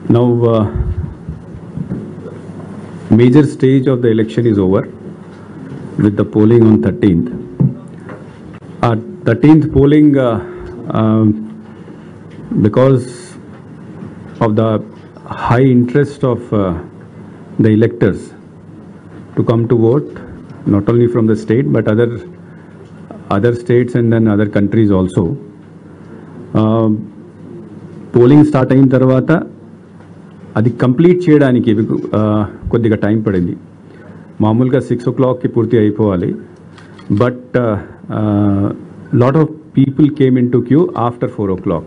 Now, major stage of the election is over with the polling on 13th. 13th polling, because of the high interest of the electors to come to vote, not only from the state but other states and then other countries also. Polling start అయిన తర్వాత అది complete చేయడానికి కొద్దిగా time పడింది. మామూలుగా 6 o'clockకి పూర్తి అయిపోవాలి. But lot of people came in to queue after 4 o'clock.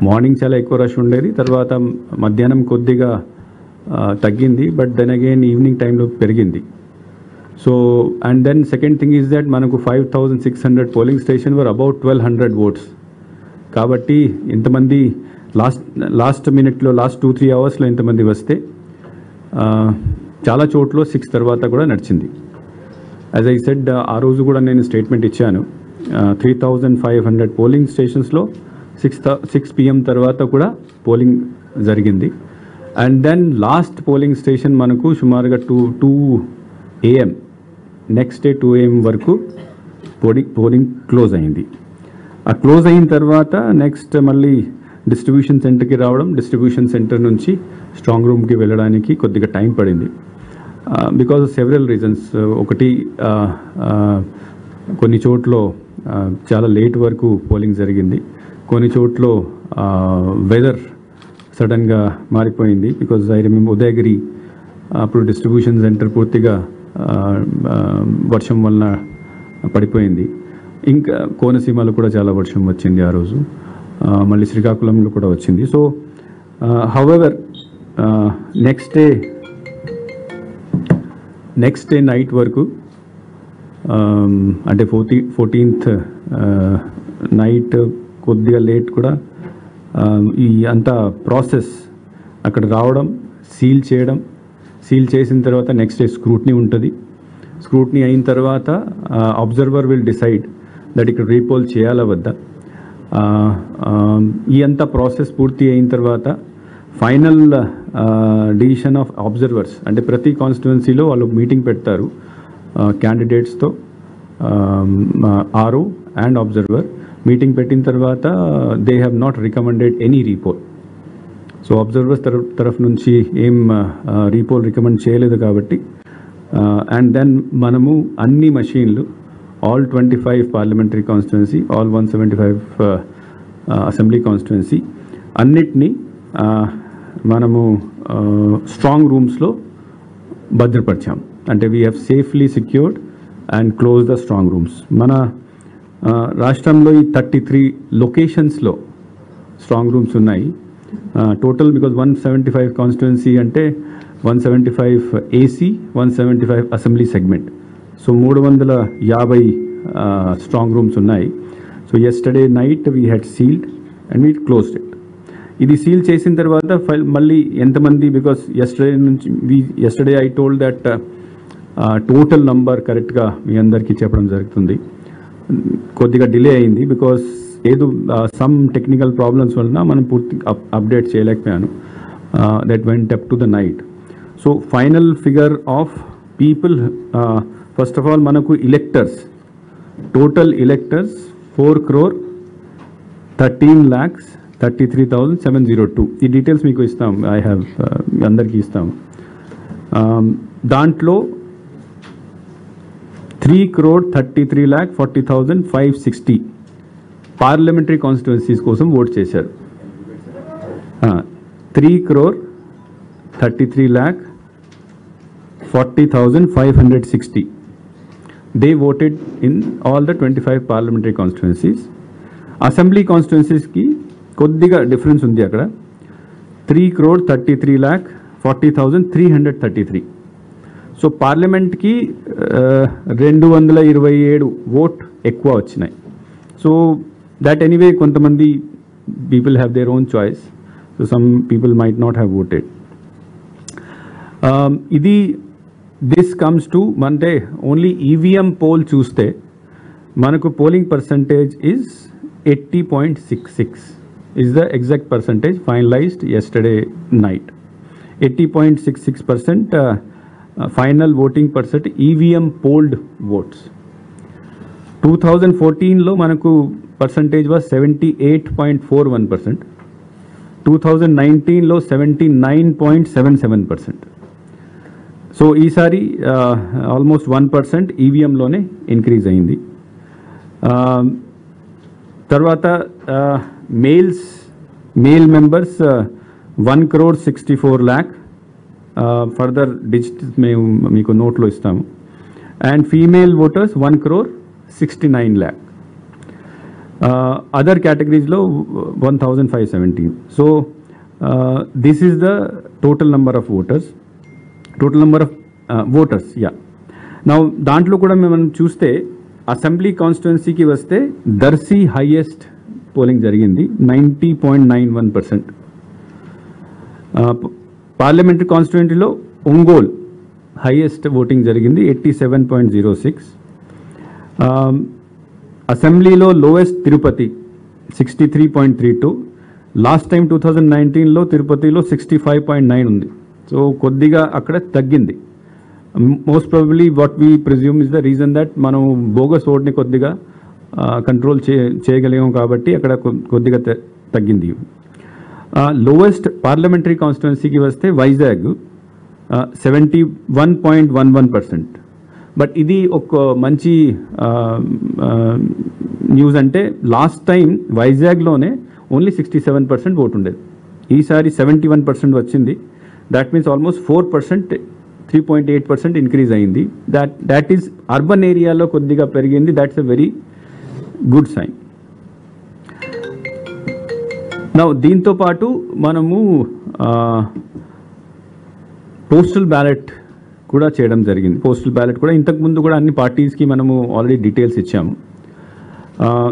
Morning చాలా ఎక్కువ రష్ ఉండేది, తర్వాత మధ్యాహ్నం కొద్దిగా తగ్గింది, బట్ దెన్ అగైన్ ఈవినింగ్ టైంలో పెరిగింది. So and then second thing is that మనకు 5,600 polling station were about 1,200 votes. కాబట్టి ఇంతమంది లాస్ట్ మినిట్లో లాస్ట్ 2-3 అవర్స్లో ఇంతమంది వస్తే చాలా చోట్ల 6 తర్వాత కూడా నడిచింది. యాజ్ ఐ సెడ్, ఆ రోజు కూడా నేను స్టేట్మెంట్ ఇచ్చాను. 3,500 పోలింగ్ స్టేషన్స్లో 6 PM తర్వాత కూడా పోలింగ్ జరిగింది. And then last polling station మనకు సుమారుగా 2 AM, నెక్స్ట్ డే 2 AM వరకు పోలింగ్ క్లోజ్ అయింది. ఆ క్లోజ్ అయిన తర్వాత నెక్స్ట్ మళ్ళీ డిస్ట్రిబ్యూషన్ సెంటర్కి రావడం, డిస్ట్రిబ్యూషన్ సెంటర్ నుంచి స్ట్రాంగ్ రూమ్కి వెళ్ళడానికి కొద్దిగా టైం పడింది. Because of several reasons. ఒకటి, కొన్ని చోట్ల చాలా లేట్ వరకు పోలింగ్ జరిగింది, కొన్ని చోట్ల వెదర్ సడన్గా మారిపోయింది. బికాజ్ ఐ రిమెంబర్ ఉదయగిరి అప్పుడు డిస్ట్రిబ్యూషన్ సెంటర్ పూర్తిగా వర్షం వలన పడిపోయింది. ఇంకా కోనసీమలో కూడా చాలా వర్షం వచ్చింది ఆ రోజు, మళ్ళీ శ్రీకాకుళంలో కూడా వచ్చింది. So however next day night వరకు, అంటే 14th నైట్ కొద్దిగా లేట్ కూడా ఈ అంతా ప్రాసెస్ అక్కడ రావడం, సీల్ చేయడం, సీల్ చేసిన తర్వాత నెక్స్ట్ డే స్క్రూట్నీ ఉంటుంది. స్క్రూట్నీ అయిన తర్వాత అబ్జర్వర్ విల్ డిసైడ్ దట్ ఇక్కడ రీపోల్ చేయాలా వద్దా. ఈ అంతా ప్రాసెస్ పూర్తి అయిన తర్వాత ఫైనల్ డిసిషన్ ఆఫ్ అబ్జర్వర్స్, అంటే ప్రతి కాన్స్టిట్యువెన్సీలో వాళ్ళు మీటింగ్ పెడతారు క్యాండిడేట్స్తో, ఆర్ఓ అండ్ అబ్జర్వర్ మీటింగ్ పెట్టిన తర్వాత they have not recommended any repoll. So observers తరఫు నుంచి ఏం రీపోల్ రికమెండ్ చేయలేదు కాబట్టి, అండ్ దెన్ మనము అన్ని మషీన్లు all 25 parliamentary constituency, all 175 assembly constituency అన్నిటినీ మనము స్ట్రాంగ్ రూమ్స్లో భద్రపరిచాం. అంటే we have safely secured and close the strong rooms. మన రాష్ట్రంలో ఈ 33 లొకేషన్స్లో స్ట్రాంగ్ రూమ్స్ ఉన్నాయి టోటల్. బికాజ్ 175 కాన్స్టిట్యున్సీ అంటే 175 AC, 175 assembly segment. So 350 strong rooms ఉన్నాయి. So yesterday night we had sealed and we closed it. ఇది సీల్ చేసిన తర్వాత మళ్ళీ ఎంతమంది, because yesterday I told that total number కరెక్ట్గా మీ అందరికీ చెప్పడం జరుగుతుంది. కొద్దిగా డిలే అయింది బికాస్ ఏదో సమ్ టెక్నికల్ ప్రాబ్లమ్స్ వలన మనం పూర్తి అప్డేట్ చేయలేకపోయాను. That went up to the night. So final figure of people, first of all మనకు ఎలక్టర్స్, టోటల్ ఎలక్టర్స్ 4,13,33,702. ఈ డీటెయిల్స్ మీకు ఇస్తాం, ఐ హ్యావ్ అందరికీ ఇస్తాం. దాంట్లో 3,33,40,560 పార్లమెంటరీ కాన్స్టిట్యున్సీస్ కోసం ఓట్ చేశారు. 3,33,40,560 they voted in all the 25 parliamentary constituencies. Assembly constituencies ki koddiga difference undi akkada. 3,33,40,333. So parliament ki 227 vote ఎక్కువ వచ్చినాయి. So that anyway kontamandi people have their own choice. So some people might not have voted. This comes to Monday only EVM poll చూస్తే మనకు polling percentage is 80.66. is the exact percentage finalized yesterday night. 80.66% final voting percent EVM polled votes. 2014 లో మనకు percentage was 78.41%. 2019 లో 79.77%. So ఈసారి almost 1% ఈవీఎంలోనే increase అయింది. తర్వాత male members 1,64,00,000 further digits మేము మీకు నోట్లో ఇస్తాము. And female voters 1,69,00,000. అదర్ కేటగిరీస్లో 1,517. So this is the total number of voters. Total number of voters నా దాంట్లో కూడా మనం చూస్తే అసెంబ్లీ కాన్స్టిట్యున్సీకి వస్తే దర్శి హైయెస్ట్ పోలింగ్ జరిగింది 90.91%. పార్లమెంటరీ కాన్స్టిట్యున్సీలో ఒంగోల్ హైయెస్ట్ ఓటింగ్ జరిగింది 87.06. అసెంబ్లీలో లోయెస్ట్ తిరుపతి 63.32. లాస్ట్ టైం 2019లో తిరుపతిలో 65.9 ఉంది. సో కొద్దిగా అక్కడ తగ్గింది. Most probably what we presume is the reason that మనం బోగస్ ఓట్ని కొద్దిగా కంట్రోల్ చేయగలిగాం కాబట్టి అక్కడ కొద్దిగా తగ్గింది. లోవెస్ట్ పార్లమెంటరీ కాన్స్టిట్యున్సీకి వస్తే వైజాగ్ 71.11%. బట్ ఇది ఒక మంచి న్యూస్. అంటే లాస్ట్ టైం వైజాగ్లోనే ఓన్లీ 67% ఓటు ఉండేది. ఈసారి 71% వచ్చింది. దాట్ మీన్స్ ఆల్మోస్ట్ 4%, 3.8% ఇంక్రీజ్ అయింది. దాట్ ఈస్ అర్బన్ ఏరియాలో కొద్దిగా పెరిగింది. That's a very good sign. నా దీంతో పాటు మనము పోస్టల్ బ్యాలెట్ కూడా చేయడం జరిగింది. పోస్టల్ బ్యాలెట్ కూడా ఇంతకుముందు కూడా అన్ని పార్టీస్కి మనము ఆల్రెడీ డీటెయిల్స్ ఇచ్చాము.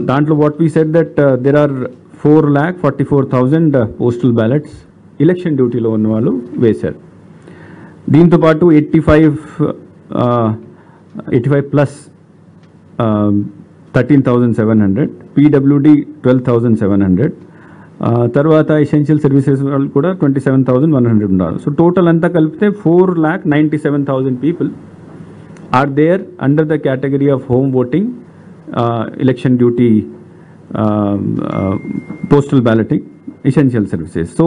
దాంట్లో what we said that there are 4,44,000 postal ballots election డ్యూటీలో ఉన్న వాళ్ళు వేశారు. దీంతోపాటు 85 ప్లస్ 13,700, పీడబ్ల్యూడి 12,700, తర్వాత ఎసెన్షియల్ సర్వీసెస్ వాళ్ళు కూడా 27,100 ఉన్నారు. సో టోటల్ అంతా కలిపితే 4,97,000 people are there under the category of home voting, election duty, postal balloting, essential services. So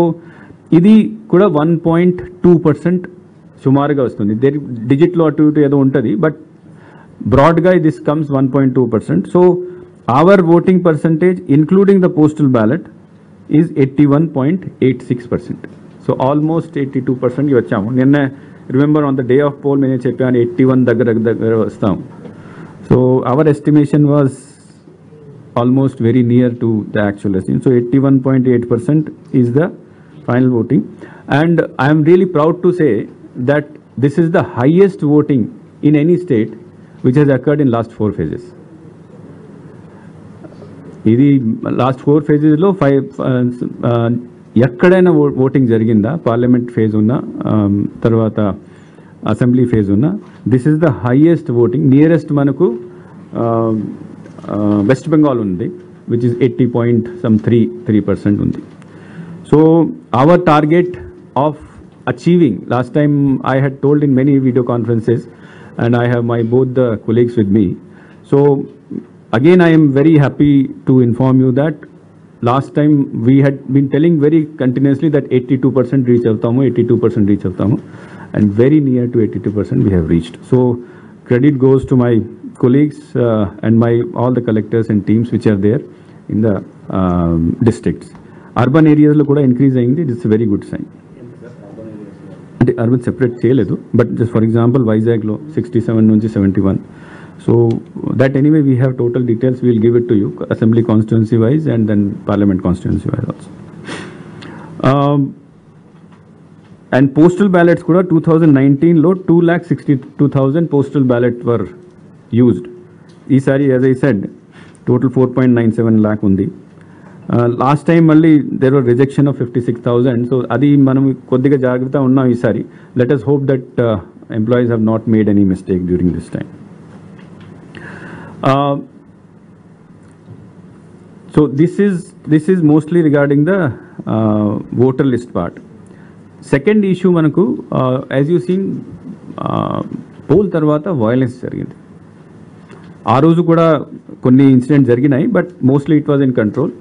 ఇది కూడా 1.2% సుమారుగా వస్తుంది. డిజిట్లో అటు ఇటు ఏదో ఉంటుంది, బట్ బ్రాడ్గా this comes 1.2%. So our voting percentage including the postal ballot is 81.86%. So almost 82%కి వచ్చాము. నిన్న remember on the day of poll నేను చెప్పాను 81 దగ్గర వస్తాం. So our estimation was almost very near to the actual estimate. So 81.8% is the final voting, and I am really proud to say that this is the highest voting in any state which has occurred in last 4 phases. ఇది last 4 phases లో 5 ఎక్కడైనా voting జరిగిందా, parliament phase ఉన్నా తర్వాత assembly phase ఉన్నా, this is the highest voting. Nearest మనకు west Bengal ఉంది, which is 80.3% ఉంది. So our target of achieving, last time I had told in many video conferences and I have my both the colleagues with me. So again I am very happy to inform you that last time we had been telling very continuously that 82% reach avtamu, 82% reach avtamu, and very near to 82% we have reached. So credit goes to my colleagues and my all the collectors and teams which are there in the districts. Urban areas lo kuda increase ayindi. It's a very good sign. అంటే urban separate చేయలేదు, but just for example వైజాగ్లో 67 నుంచి 71. So that anyway we have total details, we'll give it to you assembly constituency wise and then parliament constituency wise also. And postal ballots కూడా 2019లో 2,62,000 postal ballot were used. ఈసారి as I said total 4.97 lakh ఉంది. Last time మళ్ళీ there were rejection of 56,000. So అది మనం కొద్దిగా జాగ్రత్త ఉన్నాం ఈసారి. Let us hope that employees have not made any mistake during this time. So this is mostly regarding the voter list part. Second issue మనకు as you seen pole తర్వాత violence జరిగింది. ఆ రోజు కూడా కొన్ని ఇన్సిడెంట్స్ జరిగినాయి, but mostly it was in control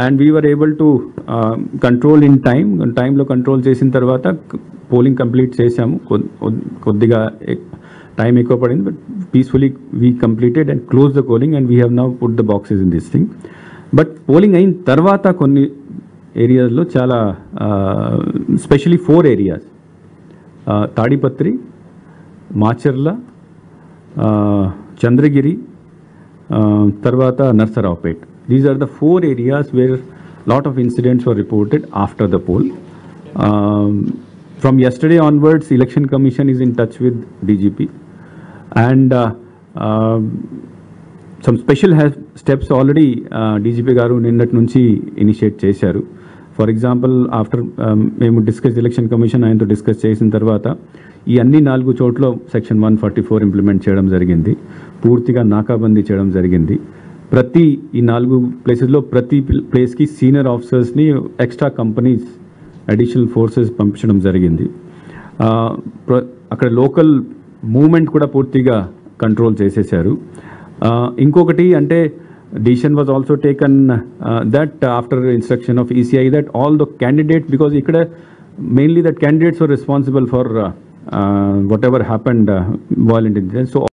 and we were able to control in టైంలో control చేసిన తర్వాత పోలింగ్ కంప్లీట్ చేసాము. కొద్దిగా టైం ఎక్కువ పడింది, but peacefully we completed and close the polling and we have now put the boxes in this thing. But polling అయిన తర్వాత కొన్ని ఏరియాస్లో చాలా స్పెషలీ 4 ఏరియాస్, తాడిపత్రి, మాచర్ల, చంద్రగిరి, తర్వాత Narasaraopet. These are the 4 areas where lot of incidents were reported after the poll. From yesterday onwards, Election Commission is in touch with DGP and some special steps already DGP garu ninnati nunchi initiate chesaru. For example, after మేము discuss election commission ఆయనతో discuss చేసిన తర్వాత ఈ అన్ని 4 చోట్ల section 144 implement చేయడం జరిగింది. పూర్తిగా నాకాబందీ చేయడం జరిగింది. ప్రతి ఈ 4 ప్లేసెస్లో ప్రతి ప్లేస్కి సీనియర్ ఆఫీసర్స్ని, ఎక్స్ట్రా కంపెనీస్, అడిషనల్ ఫోర్సెస్ పంపించడం జరిగింది. అక్కడ లోకల్ మూవ్మెంట్ కూడా పూర్తిగా కంట్రోల్ చేసేసారు. ఇంకొకటి అంటే decision was also taken that after instruction of ECI that all the candidates, because ikkada mainly that candidates were responsible for whatever happened violent incidents. So